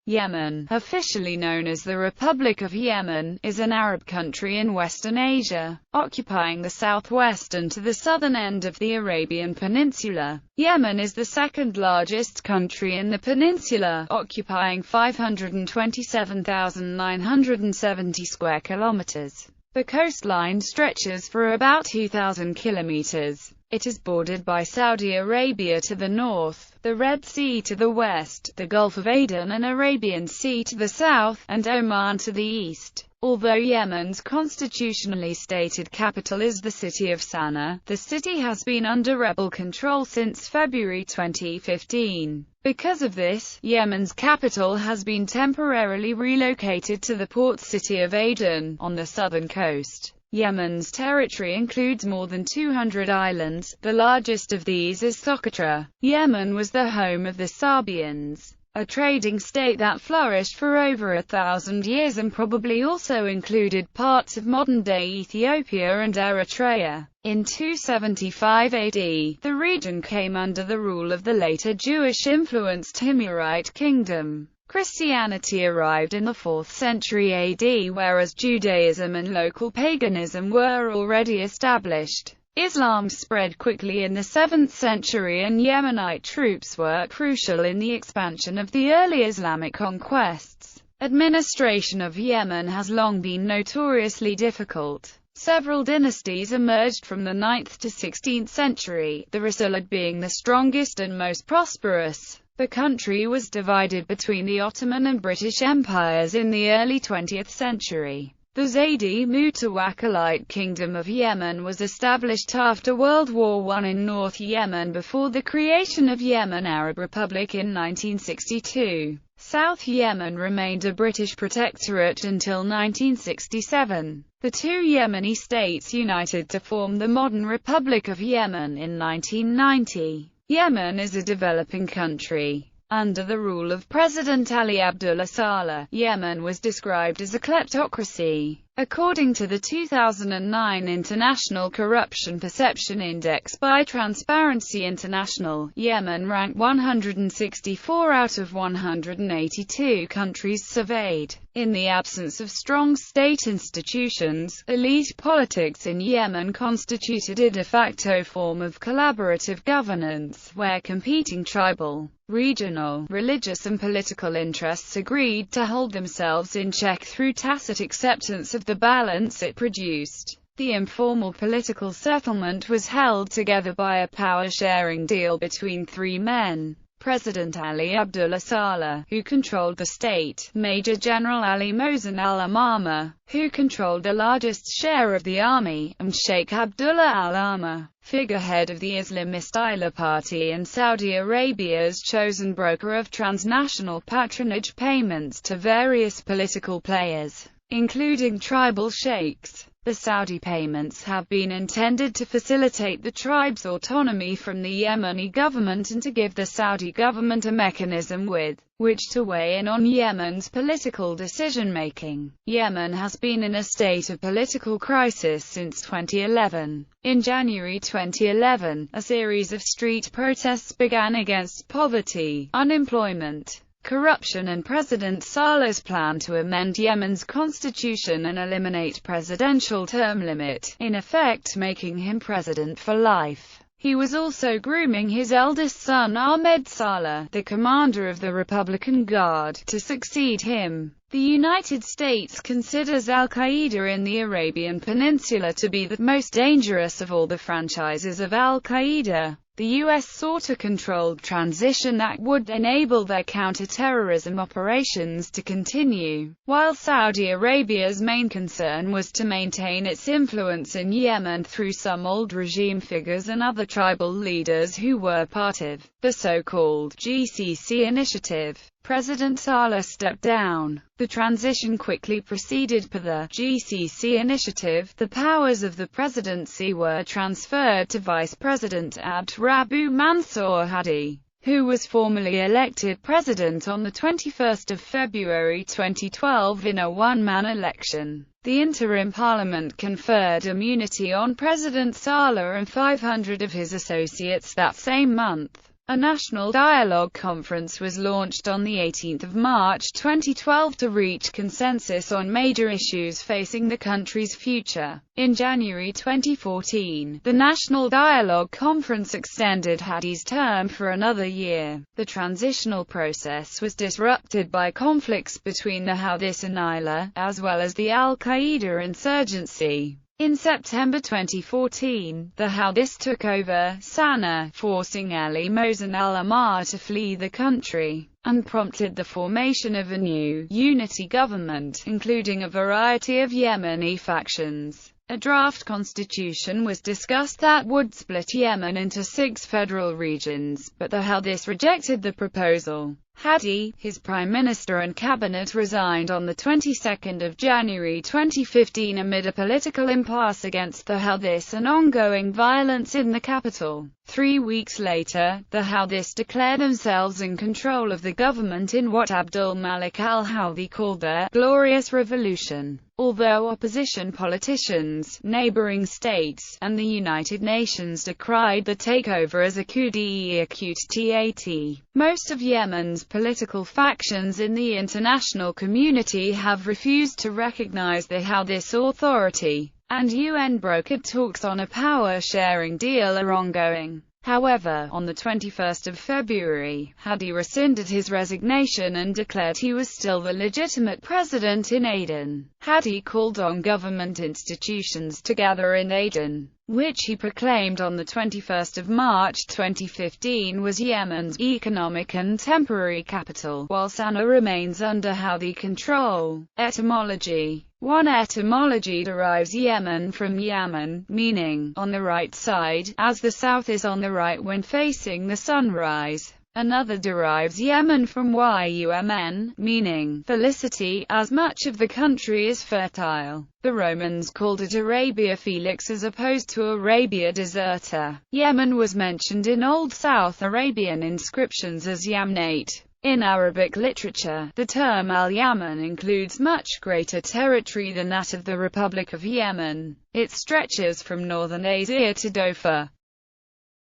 Yemen, officially known as the Republic of Yemen, is an Arab country in Western Asia, occupying the southwestern to the southern end of the Arabian Peninsula. Yemen is the second largest country in the peninsula, occupying 527,970 square kilometers. The coastline stretches for about 2,000 kilometers. It is bordered by Saudi Arabia to the north, the Red Sea to the west, the Gulf of Aden and Arabian Sea to the south, and Oman to the east. Although Yemen's constitutionally stated capital is the city of Sana'a, the city has been under rebel control since February 2015. Because of this, Yemen's capital has been temporarily relocated to the port city of Aden, on the southern coast. Yemen's territory includes more than 200 islands. The largest of these is Socotra. Yemen was the home of the Sabians, a trading state that flourished for over 1,000 years and probably also included parts of modern-day Ethiopia and Eritrea. In 275 AD, the region came under the rule of the later Jewish-influenced Himyarite kingdom. Christianity arrived in the 4th century AD, whereas Judaism and local paganism were already established. Islam spread quickly in the 7th century, and Yemenite troops were crucial in the expansion of the early Islamic conquests. Administration of Yemen has long been notoriously difficult. Several dynasties emerged from the 9th to 16th century, the Rasulid being the strongest and most prosperous. The country was divided between the Ottoman and British empires in the early 20th century. The Zaydi Mutawakkilite Kingdom of Yemen was established after World War I in North Yemen before the creation of Yemen Arab Republic in 1962. South Yemen remained a British protectorate until 1967. The two Yemeni states united to form the modern Republic of Yemen in 1990. Yemen is a developing country. Under the rule of President Ali Abdullah Saleh, Yemen was described as a kleptocracy. According to the 2009 International Corruption Perception Index by Transparency International, Yemen ranked 164 out of 182 countries surveyed. In the absence of strong state institutions, elite politics in Yemen constituted a de facto form of collaborative governance, where competing tribal, regional, religious and political interests agreed to hold themselves in check through tacit acceptance of the balance it produced. The informal political settlement was held together by a power-sharing deal between three men: President Ali Abdullah Saleh, who controlled the state; Major General Ali Mohsen al-Amama, who controlled the largest share of the army; and Sheikh Abdullah al-Amma, figurehead of the Islamist Islah Party and Saudi Arabia's chosen broker of transnational patronage payments to various political players, including tribal sheikhs. The Saudi payments have been intended to facilitate the tribe's autonomy from the Yemeni government and to give the Saudi government a mechanism with which to weigh in on Yemen's political decision-making. Yemen has been in a state of political crisis since 2011. In January 2011, a series of street protests began against poverty, unemployment, corruption and President Saleh's plan to amend Yemen's constitution and eliminate presidential term limit, in effect making him president for life. He was also grooming his eldest son Ahmed Saleh, the commander of the Republican Guard, to succeed him. The United States considers Al-Qaeda in the Arabian Peninsula to be the most dangerous of all the franchises of Al-Qaeda. The U.S. sought a controlled transition that would enable their counter-terrorism operations to continue, while Saudi Arabia's main concern was to maintain its influence in Yemen through some old regime figures and other tribal leaders who were part of the so-called GCC initiative. President Saleh stepped down. The transition quickly proceeded per the GCC initiative. The powers of the presidency were transferred to Vice President Abd Rabbu Mansour Hadi, who was formally elected president on the 21st of February 2012 in a one-man election. The interim parliament conferred immunity on President Saleh and 500 of his associates that same month. A national dialogue conference was launched on 18 March 2012 to reach consensus on major issues facing the country's future. In January 2014, the National Dialogue Conference extended Hadi's term for another year. The transitional process was disrupted by conflicts between the Houthis and Ila, as well as the Al-Qaeda insurgency. In September 2014, the Houthis took over Sana'a, forcing Ali Mohsen al-Amar to flee the country, and prompted the formation of a new, unity government, including a variety of Yemeni factions. A draft constitution was discussed that would split Yemen into 6 federal regions, but the Houthis rejected the proposal. Hadi, his prime minister and cabinet resigned on the 22nd of January 2015 amid a political impasse against the Houthis and ongoing violence in the capital. 3 weeks later, the Houthis declared themselves in control of the government in what Abdul Malik al-Houthi called their glorious revolution. Although opposition politicians, neighboring states, and the United Nations decried the takeover as a coup d'état, most of Yemen's political factions in the international community have refused to recognize the Houthis authority, and UN-brokered talks on a power-sharing deal are ongoing. However, on the 21st of February, Hadi rescinded his resignation and declared he was still the legitimate president in Aden. Hadi called on government institutions to gather in Aden, which he proclaimed on the 21st of March 2015 was Yemen's economic and temporary capital, while Sana'a remains under Houthi control. Etymology. One etymology derives Yemen from Yaman, meaning on the right side, as the south is on the right when facing the sunrise. Another derives Yemen from Yumn, meaning felicity, as much of the country is fertile. The Romans called it Arabia Felix as opposed to Arabia Deserta. Yemen was mentioned in Old South Arabian inscriptions as Yamnate. In Arabic literature, the term al-Yaman includes much greater territory than that of the Republic of Yemen. It stretches from northern Asia to Dofa.